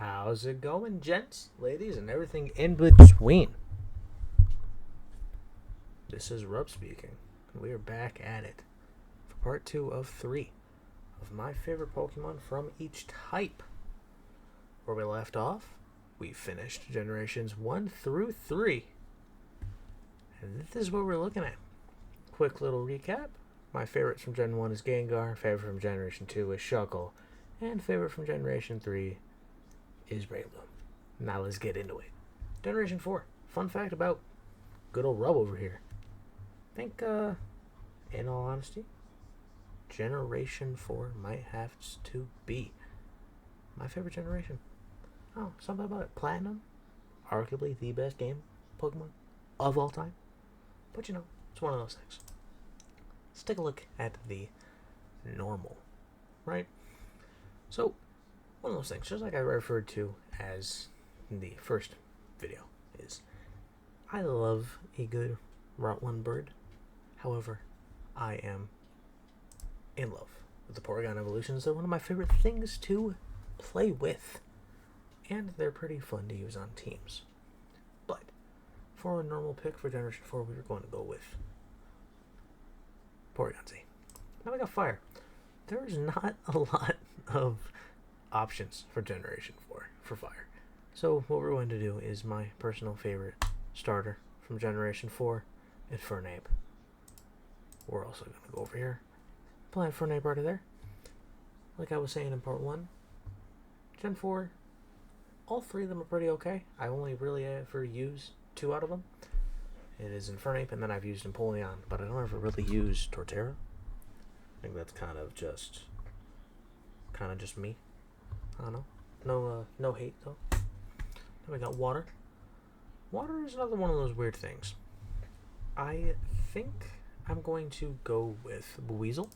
How's it going, gents, ladies, and everything in between? This is Rub speaking, and we are back at it for part 2 of 3 of my favorite Pokemon from each type. Where we left off, we finished generations 1 through 3, and this is what we're looking at. Quick little recap. My favorites from Gen 1 is Gengar, favorite from Generation 2 is Shuckle, and favorite from Generation 3 is Breakloom. Now let's get into it. Generation 4. Fun fact about good old Rub over here. I think, in all honesty, Generation 4 might have to be my favorite generation. Oh, something about it. Platinum, arguably the best game Pokemon of all time. But you know, it's one of those things. Let's take a look at the normal, right? So, one of those things, just like I referred to as in the first video, is I love a good Route 1 bird. However, I am in love with the Porygon evolutions. They're one of my favorite things to play with, and they're pretty fun to use on teams. But for a normal pick for Generation 4, we were going to go with Porygon Z. Now we got Fire. There's not a lot of options for Generation 4 for Fire. So what we're going to do is my personal favorite starter from Generation 4, Infernape. We're also going to go over here, play Infernape right there. Like I was saying in part 1, Gen 4, all 3 of them are pretty okay. I only really ever use 2 out of them. It is Infernape, and then I've used Empoleon, but I don't ever really use Torterra. I think that's kind of just me. I don't know. No hate though. Then we got Water. Water is another one of those weird things. I think I'm going to go with Buizel.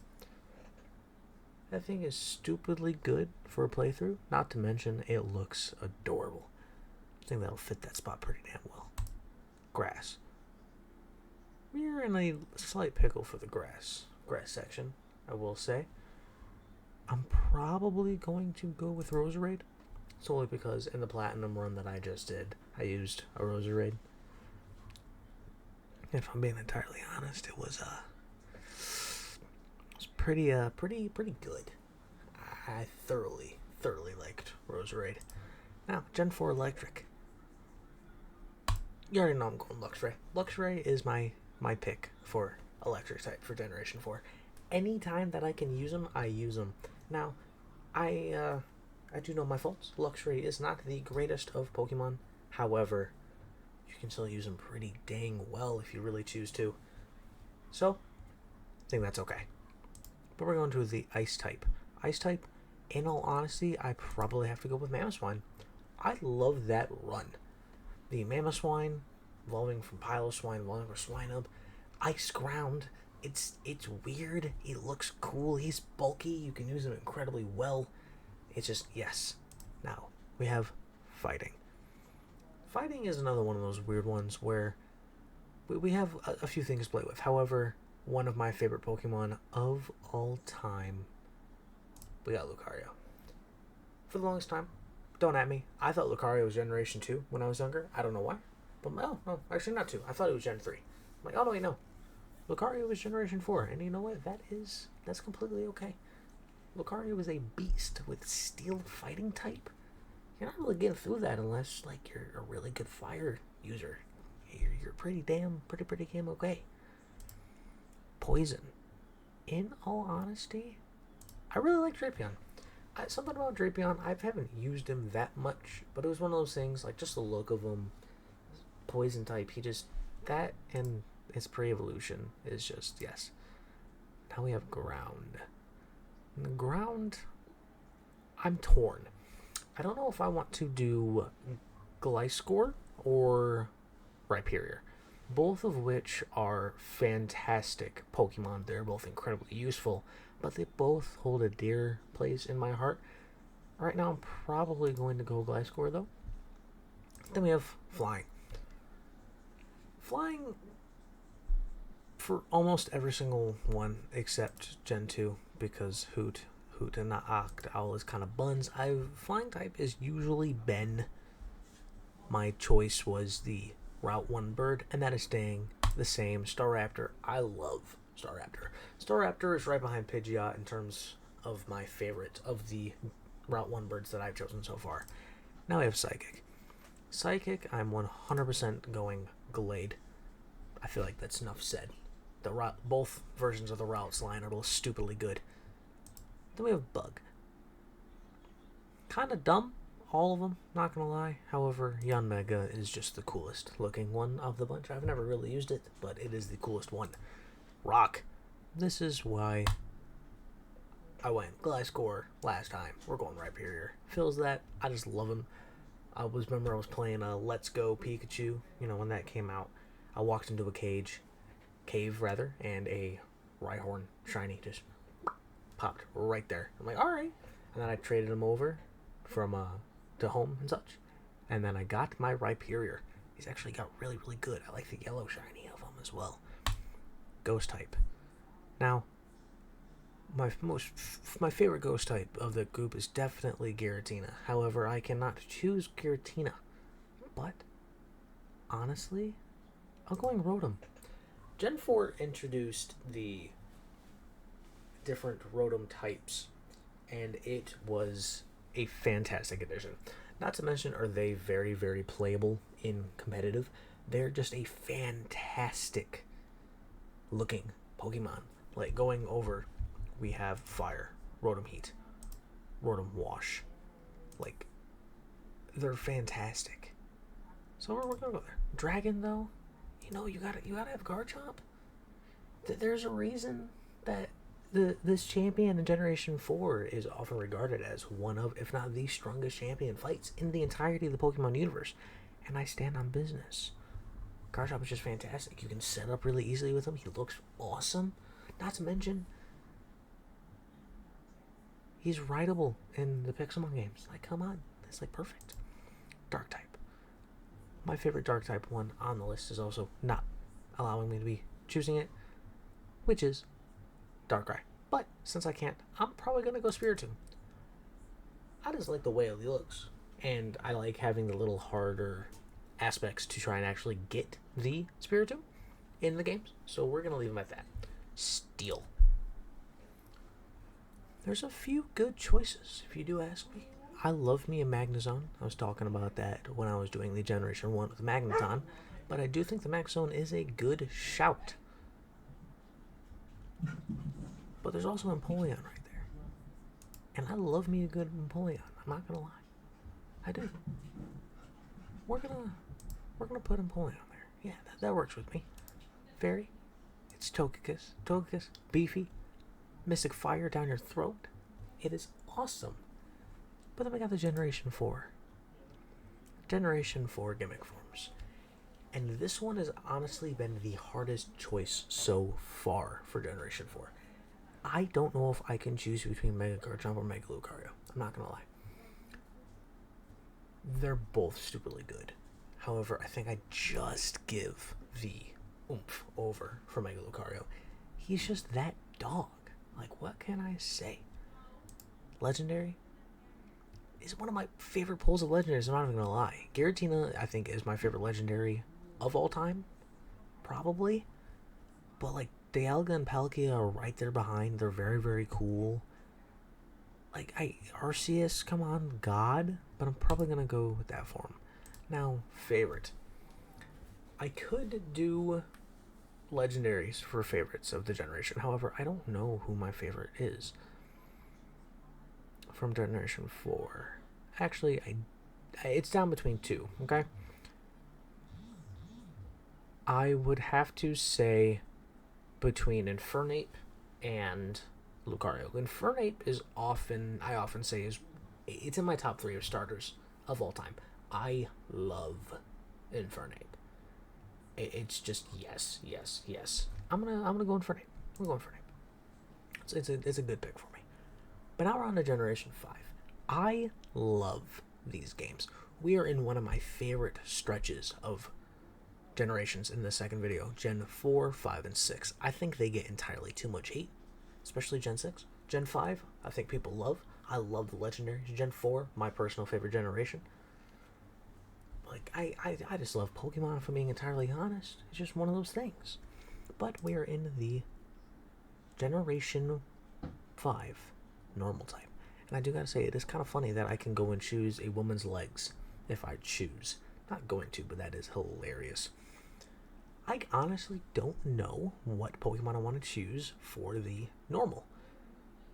That thing is stupidly good for a playthrough. Not to mention, it looks adorable. I think that'll fit that spot pretty damn well. Grass. We're in a slight pickle for the grass section, I will say. I'm probably going to go with Roserade, solely because in the Platinum run that I just did, I used a Roserade. If I'm being entirely honest, it was pretty good. I thoroughly liked Roserade. Now, Gen 4 Electric. You already know I'm going Luxray. Luxray is my pick for Electric type for Generation 4. Anytime that I can use them, I use them. Now, I do know my faults. Luxray is not the greatest of Pokemon. However, you can still use them pretty dang well if you really choose to. So, I think that's okay. But we're going to the Ice type. Ice type, in all honesty, I probably have to go with Mamoswine. I love that run. The Mamoswine, evolving from Piloswine, evolving from Swinub, Ice Ground. It's weird. It looks cool. He's bulky. You can use him incredibly well. It's just, yes. Now, we have Fighting. Fighting is another one of those weird ones where we have a few things to play with. However, one of my favorite Pokemon of all time, we got Lucario. For the longest time, don't at me, I thought Lucario was Generation 2 when I was younger. I don't know why. But, no, actually not 2. I thought it was Gen 3. I'm like, oh, no, wait, no. Lucario is Generation 4, and you know what? That's completely okay. Lucario is a beast with Steel Fighting type. You're not really getting through that unless, like, you're a really good fire user. You're pretty damn okay. Poison. In all honesty, I really like Drapion. Something about Drapion, I haven't used him that much, but it was one of those things, like, just the look of him, Poison type, that and his pre-evolution is just, yes. Now we have Ground. And the Ground, I'm torn. I don't know if I want to do Gliscor or Rhyperior, both of which are fantastic Pokemon. They're both incredibly useful, but they both hold a dear place in my heart. Right now, I'm probably going to go Gliscor, though. Then we have Flying. Flying, for almost every single one except Gen 2, because Hoot Hoot and Octowl is kind of buns. Flying type is usually been my choice was the Route 1 bird, and that is staying the same. Staraptor, I love Staraptor. Staraptor is right behind Pidgeot in terms of my favorite of the Route 1 birds that I've chosen so far. Now we have Psychic. Psychic, I'm 100% going Glade. I feel like that's enough said. Both versions of the routes line are both stupidly good. Then we have Bug. Kind of dumb, all of them, not gonna lie. However, Yanmega is just the coolest looking one of the bunch. I've never really used it, but it is the coolest one. Rock. This is why I went Gliscor last time. We're going Rhyperior. Feels that. I just love him. I was playing a Let's Go Pikachu, when that came out. I walked into a cave, and a Rhyhorn shiny just popped right there. I'm like, alright. And then I traded him over from to home and such. And then I got my Rhyperior. He's actually got really, really good. I like the yellow shiny of him as well. Ghost type. Now, my favorite ghost type of the group is definitely Giratina. However, I cannot choose Giratina. But, honestly, I'm going Rotom. Gen 4 introduced the different Rotom types, and it was a fantastic addition. Not to mention, are they very, very playable in competitive. They're just a fantastic looking Pokemon. Like, going over, we have Fire, Rotom Heat, Rotom Wash. Like, they're fantastic. So we're gonna go there. Dragon, though, you gotta have Garchomp. There's a reason that this champion in Generation 4 is often regarded as one of, if not the strongest champion fights in the entirety of the Pokemon universe. And I stand on business. Garchomp is just fantastic. You can set up really easily with him. He looks awesome. Not to mention, he's rideable in the Pixelmon games. Like, come on. It's like perfect. Dark type. My favorite dark type one on the list is also not allowing me to be choosing it, which is Darkrai. But since I can't, I'm probably going to go Spiritomb. I just like the way it looks, and I like having the little harder aspects to try and actually get the Spiritomb in the games, so we're going to leave them at that. Steel. There's a few good choices, if you do ask me. I love me a Magnezone. I was talking about that when I was doing the Generation 1 with Magneton, but I do think the Magnezone is a good shout. But there's also Empoleon right there. And I love me a good Empoleon. I'm not gonna lie. I do. We're gonna put Empoleon on there. Yeah, that works with me. Fairy. It's Togekiss. Togekiss, beefy. Mystic Fire down your throat. It is awesome. But then we got the Generation 4. Generation 4 gimmick forms. And this one has honestly been the hardest choice so far for Generation 4. I don't know if I can choose between Mega Garchomp or Mega Lucario. I'm not going to lie. They're both stupidly good. However, I think I just give the oomph over for Mega Lucario. He's just that dog. Like, what can I say? Legendary is one of my favorite pulls of legendaries, I'm not even going to lie. Giratina, I think, is my favorite legendary of all time. Probably. But, like, Dialga and Palkia are right there behind. They're very, very cool. Like, Arceus, come on, God. But I'm probably going to go with that form. Now, favorite. I could do legendaries for favorites of the generation. However, I don't know who my favorite is from Generation 4. Actually, it's down between two, okay? I would have to say between Infernape and Lucario. Infernape is I often say it's in my top 3 of starters of all time. I love Infernape. It's just yes. I'm gonna go Infernape. I'm gonna go Infernape. It's a good pick for me. But now we're on to Generation 5. I love these games. We are in one of my favorite stretches of generations in the second video. Gen 4, 5, and 6. I think they get entirely too much hate, especially Gen 6. Gen 5, I think people love. I love the legendaries. Gen 4, my personal favorite generation. Like, I just love Pokemon, if I'm being entirely honest. It's just one of those things. But we are in the Generation 5 normal type. And I do gotta say, it is kind of funny that I can go and choose a woman's legs if I choose. Not going to, but that is hilarious. I honestly don't know what Pokemon I want to choose for the normal.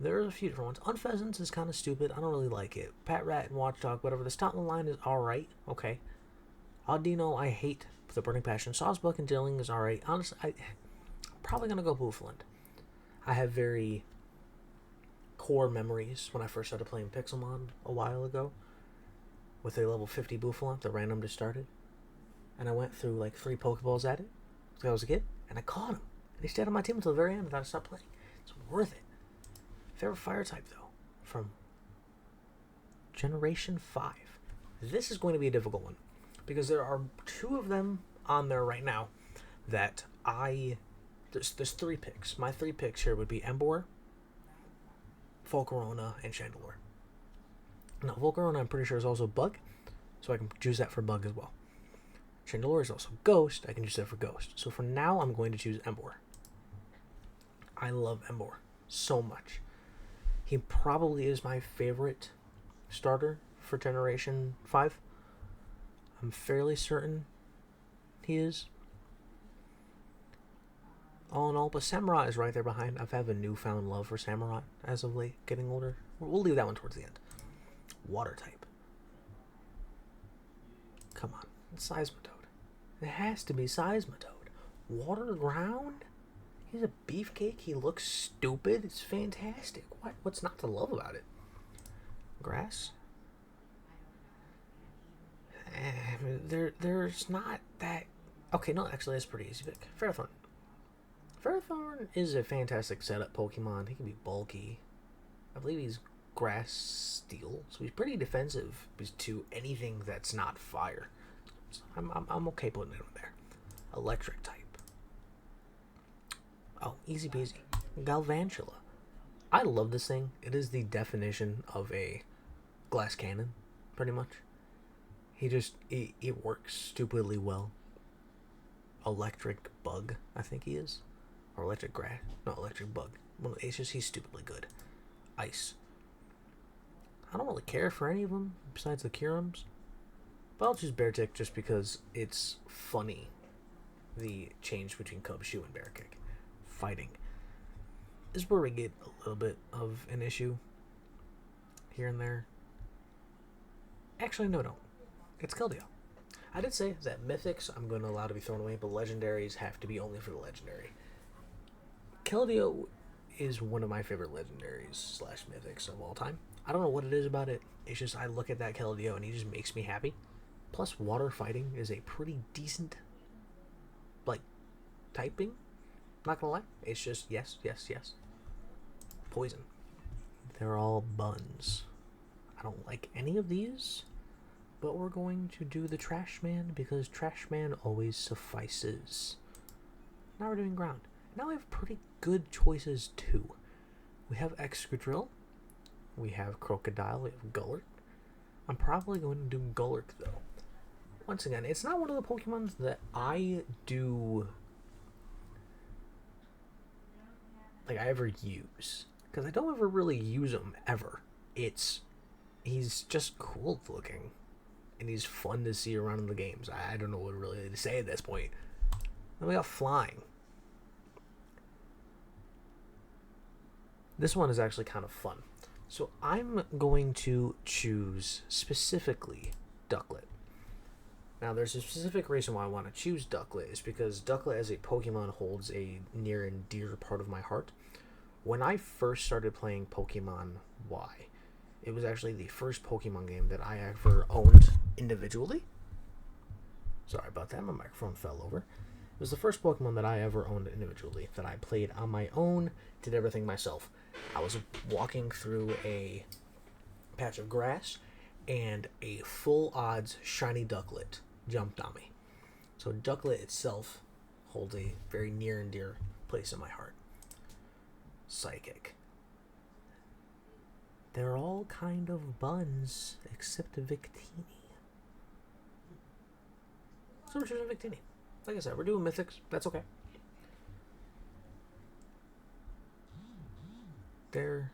There's a few different ones. Unpheasants is kind of stupid. I don't really like it. Patrat and Watchdog, whatever. The top of the line is alright. Okay. Audino, I hate the Burning Passion. Sawsbuck and Dilling is alright. Honestly, I'm probably going to go Bouffalant. I have very core memories when I first started playing Pixelmon a while ago with a level 50 Bouffalant that random just started. And I went through like 3 Pokeballs at it because I was a kid, and I caught him. And he stayed on my team until the very end without I stopped playing. It's worth it. Favorite fire type, though, from Generation 5. This is going to be a difficult one because there are 2 of them on there right now that there's 3 picks. My 3 picks here would be Emboar, Volcarona, and Chandelure. Now, Volcarona, I'm pretty sure, is also Bug, so I can choose that for Bug as well. Chandelure is also Ghost. I can choose that for Ghost. So for now, I'm going to choose Emboar. I love Emboar so much. He probably is my favorite starter for Generation 5. I'm fairly certain he is. All in all, but Samurai is right there behind. I've had a newfound love for Samurai as of late, getting older. We'll leave that one towards the end. Water type. Come on. It's Seismitoad. It has to be Seismitoad. Water ground? He's a beefcake. He looks stupid. It's fantastic. What's not to love about it? Grass? There's not that... Okay, no, actually, that's pretty easy pick. Ferrothorn. Ferrothorn is a fantastic setup Pokemon. He can be bulky. I believe he's grass steel, so he's pretty defensive to anything that's not fire. So I'm okay putting it in there. Electric type. Oh, easy peasy. Galvantula. I love this thing. It is the definition of a glass cannon, pretty much. It works stupidly well. Electric bug, I think he is. Or electric grass. No, electric bug. Well, it's just he's stupidly good. Ice. I don't really care for any of them besides the Curums. But I'll choose Beartick just because it's funny. The change between Cubchoo and Bearkick. Fighting. This is where we get a little bit of an issue. Here and there. Actually, no, don't. It's Keldeo. I did say that Mythics I'm going to allow to be thrown away, but Legendaries have to be only for the Legendary. Keldeo is one of my favorite Legendaries / Mythics of all time. I don't know what it is about it. It's just I look at that Keldeo and he just makes me happy. Plus, water fighting is a pretty decent, typing. Not gonna lie. It's just yes, yes, yes. Poison. They're all buns. I don't like any of these. But we're going to do the Trash Man because Trash Man always suffices. Now we're doing ground. Now we have pretty good choices too. We have Excadrill. We have Crocodile. We have Gullert. I'm probably going to do Gullert though. Once again, it's not one of the Pokemons that I do... I ever use. Because I don't ever really use him, ever. He's just cool looking. And he's fun to see around in the games. I don't know what really to say at this point. Then we got Flying. This one is actually kind of fun. So I'm going to choose specifically Ducklet. Now there's a specific reason why I want to choose Ducklet. Is because Ducklet as a Pokemon holds a near and dear part of my heart. When I first started playing Pokemon Y, it was actually the first Pokemon game that I ever owned individually. Sorry about that, my microphone fell over. It was the first Pokemon that I ever owned individually, that I played on my own, did everything myself. I was walking through a patch of grass, and a full odds shiny Ducklet jumped on me. So Ducklet itself holds a very near and dear place in my heart. Psychic. They're all kind of buns, except Victini. So we're choosing Victini. Like I said, we're doing mythics. That's okay. They're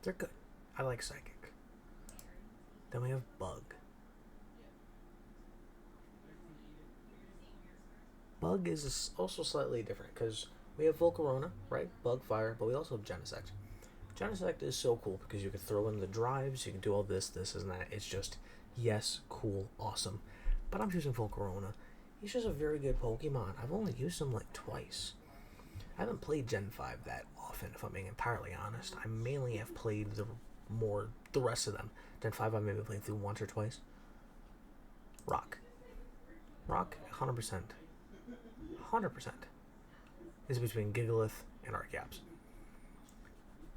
good. I like psychic. Then we have bug. Bug is also slightly different because we have Volcarona, right? Bug, fire, but we also have Genesect. Genesect is so cool because you can throw in the drives, you can do all this, and that. It's just, yes, cool, awesome. But I'm choosing Volcarona. He's just a very good Pokemon. I've only used him like twice. I haven't played Gen 5 that often, if I'm being entirely honest. I mainly have played the rest of them. Gen 5 I maybe played through once or twice. Rock. Rock, 100%. 100% is between Gigalith and Archeops.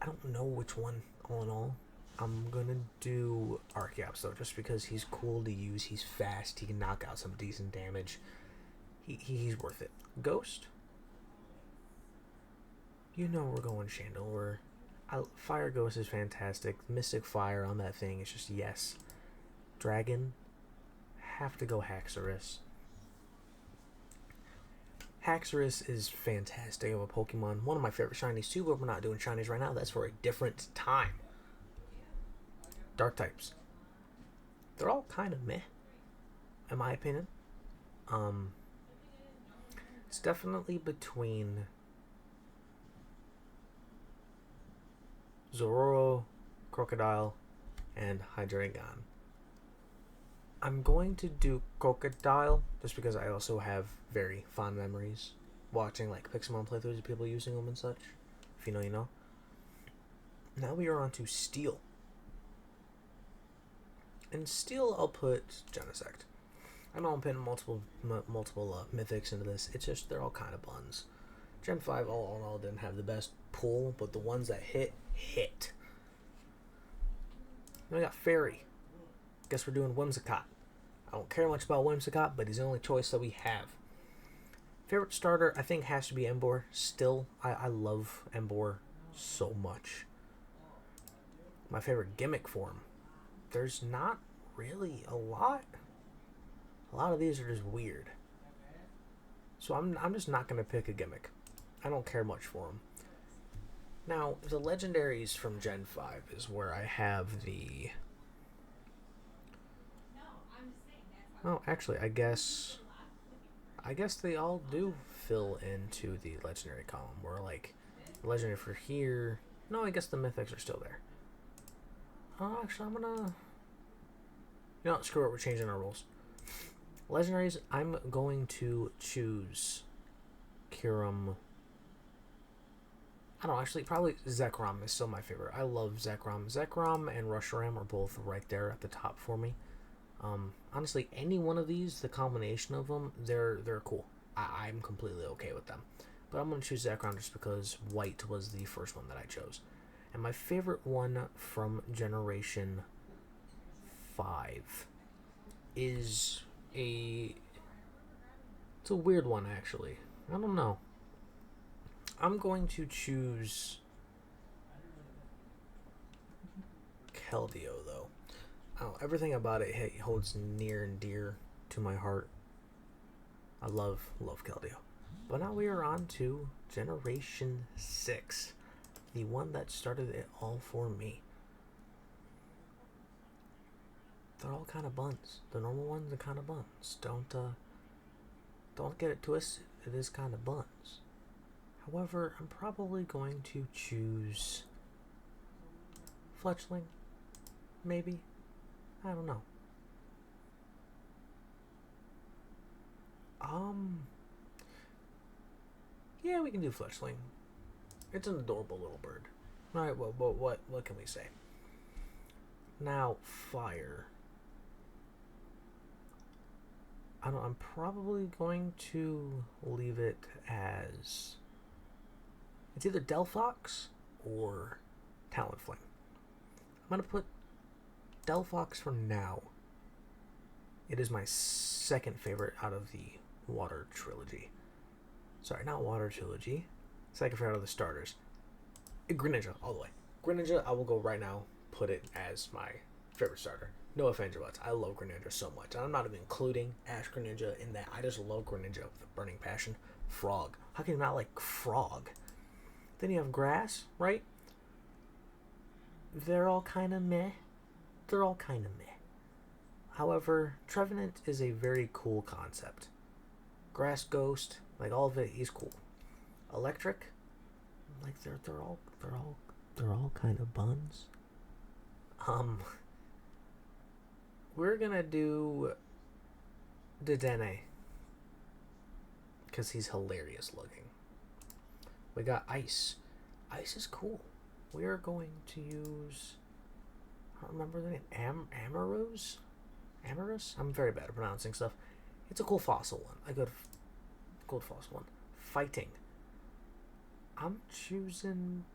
I don't know which one, all in all. I'm gonna do Archeops though, just because he's cool to use, he's fast, he can knock out some decent damage. He's worth it. Ghost? You know we're going Chandelure. Fire Ghost is fantastic. Mystic Fire on that thing is just yes. Dragon? Have to go Haxorus. Haxorus is fantastic of a Pokemon. One of my favorite shinies too, but we're not doing shinies right now. That's for a different time. Dark types. They're all kind of meh, in my opinion. It's definitely between Zororo, Crocodile, and Hydreigon. I'm going to do Crocodile just because I also have very fond memories watching like Pixelmon playthroughs of people using them and such. If you know, you know. Now we are on to Steel. In Steel, I'll put Genesect. I know I'm putting multiple mythics into this. It's just they're all kind of buns. Gen 5 all in all didn't have the best pull, but the ones that hit. Then we got Fairy. Guess we're doing Whimsicott. I don't care much about Whimsicott, but he's the only choice that we have. Favorite starter, I think, has to be Emboar. Still, I love Emboar so much. My favorite gimmick form. There's not really a lot. A lot of these are just weird. So I'm just not going to pick a gimmick. I don't care much for them. Now, the legendaries from Gen 5 is where I have the... Oh, actually, I guess they all do fill into the legendary column. Where, like, legendary for here... No, I guess the mythics are still there. Oh, actually, I'm gonna... You know what, screw it, we're changing our rules. Legendaries, I'm going to choose Kyurem. I don't know, actually, probably Zekrom is still my favorite. I love Zekrom. Zekrom and Reshiram are both right there at the top for me. Honestly, any one of these, the combination of them, they're cool. I'm completely okay with them. But I'm going to choose Zekrom just because White was the first one that I chose. And my favorite one from Generation 5 is it's a weird one, actually. I don't know. I'm going to choose Keldeo, though. Oh, everything about it holds near and dear to my heart. I love Keldeo. But now we are on to Generation 6. The one that started it all for me. They're all kind of buns. The normal ones are kind of buns. Don't get it twisted. It is kind of buns. However, I'm probably going to choose Fletchling. Maybe. I don't know. Yeah, we can do Fletchling. It's an adorable little bird. Alright, well, what can we say? Now, Fire. I'm probably going to leave it as... It's either Delphox or Talonflame. I'm going to put Delphox for now. It is my second favorite out of the Water Trilogy. Sorry, not Water Trilogy. Second favorite out of the starters. Greninja, all the way. Greninja, I will go right now, put it as my favorite starter. No offense, but I love Greninja so much. And I'm not even including Ash Greninja in that. I just love Greninja with a burning passion. Frog. How can you not like Frog? Then you have Grass, right? They're all kind of meh. They're all kind of meh. However, Trevenant is a very cool concept. Grass Ghost, like all of it, is cool. Electric, like they're all kind of buns. We're gonna do Dedenne because he's hilarious looking. We got Ice. Ice is cool. We are going to use. I don't remember the name. Amarus. Amorous? I'm very bad at pronouncing stuff. It's a cool fossil one. A good fossil one. Fighting. I'm choosing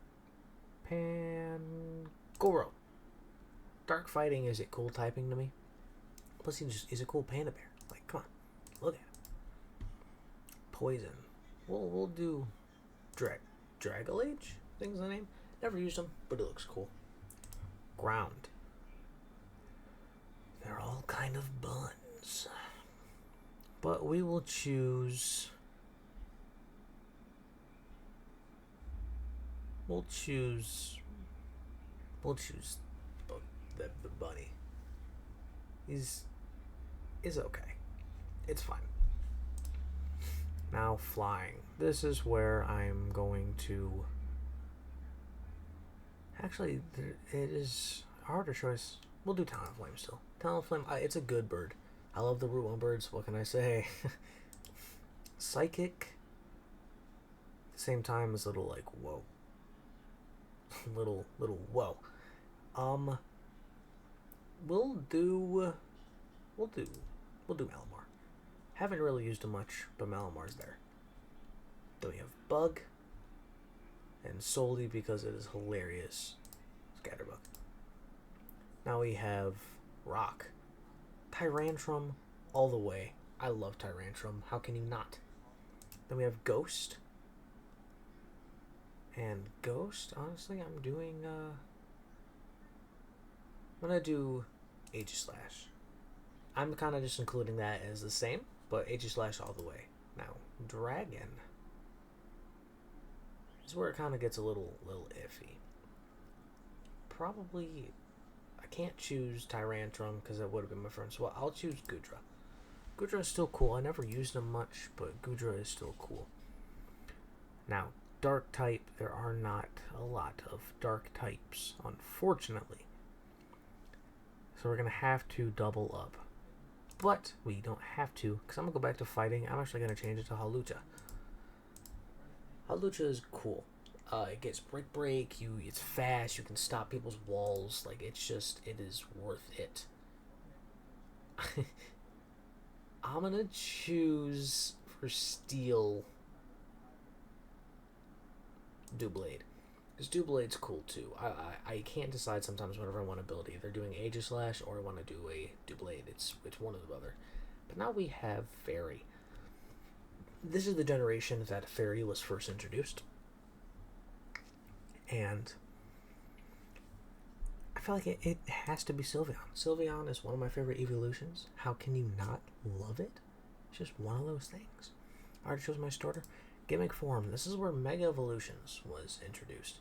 Pangoro. Dark fighting is a cool typing to me. Plus he's a cool panda bear. Like, come on. Look at him. Poison. We'll do Dragolage? I think is the name. Never used him, but it looks cool. Ground. They're all kind of buns. But we will choose... We'll choose the bunny. Is okay. It's fine. Now flying. This is where I'm going to... Actually, it is a harder choice. We'll do Talonflame still. Talonflame, it's a good bird. I love the Root 1 birds. What can I say? Psychic. At the same time is a little like, whoa. little whoa. We'll do Malamar. Haven't really used him much, but Malamar's there. Then we have Bug. And solely because it is hilarious, Scatterbug. Now we have Rock. Tyrantrum all the way. I love Tyrantrum. How can you not? Then we have Ghost. And Ghost, honestly, I'm gonna do Aegislash. I'm kind of just including that as the same, but Aegislash all the way. Now, Dragon is where it kind of gets a little iffy. Probably, I can't choose Tyrantrum because that would have been my friend. So I'll choose Goodra. Goodra is still cool. I never used him much, but Goodra is still cool. Now, Dark type, there are not a lot of Dark types, unfortunately. So we're going to have to double up. But we don't have to, because I'm going to go back to fighting. I'm actually going to change it to Hawlucha. Hawlucha is cool. It gets break. It's fast. You can stop people's walls. Like, it is worth it. I'm going to choose for Steel Doublade. Because Doublade's cool too. I can't decide sometimes whenever I want to build either doing Aegislash or I want to do a Doublade. It's one or the other. But now we have Fairy. This is the generation that Fairy was first introduced. And I feel like it has to be Sylveon. Sylveon is one of my favorite evolutions. How can you not love it? It's just one of those things. I already chose my starter. Gimmick form. This is where Mega Evolutions was introduced.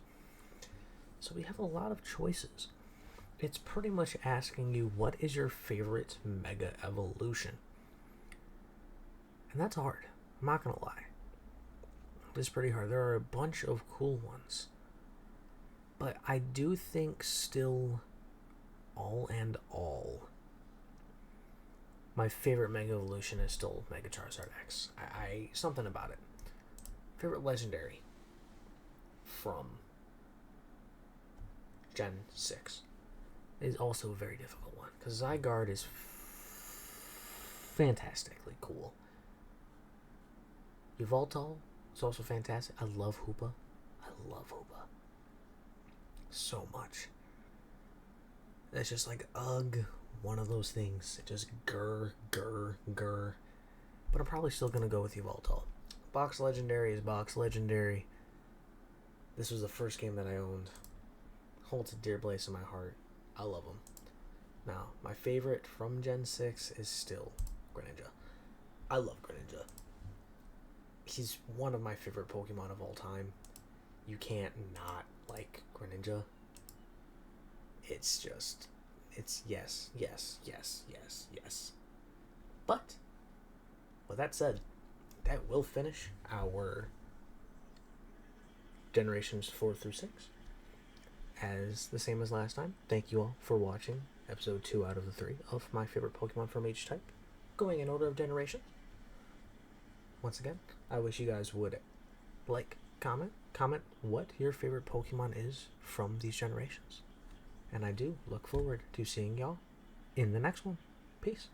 So we have a lot of choices. It's pretty much asking you, what is your favorite Mega Evolution? And that's hard. I'm not going to lie. It's pretty hard. There are a bunch of cool ones. But I do think still, all in all, my favorite Mega Evolution is still Mega Charizard X. Something about it. Favorite Legendary from Gen 6 is also a very difficult one, because Zygarde is fantastically cool. Yveltal is also fantastic. I love Hoopa. So much. It's just like, ugh, one of those things. It just grr. But I'm probably still going to go with Yveltal. Box Legendary is Box Legendary. This was the first game that I owned. holds a dear place in my heart. I love him. Now, my favorite from Gen 6 is still Greninja. I love Greninja. He's one of my favorite Pokemon of all time. You can't not like Greninja. It's just, it's yes, yes, yes, yes, yes. But, with that said, that will finish our generations 4 through 6. As the same as last time, thank you all for watching episode 2 out of the 3 of my favorite Pokemon from each type, going in order of generation. Once again, I wish you guys would like, comment what your favorite Pokemon is from these generations. And I do look forward to seeing y'all in the next one. Peace.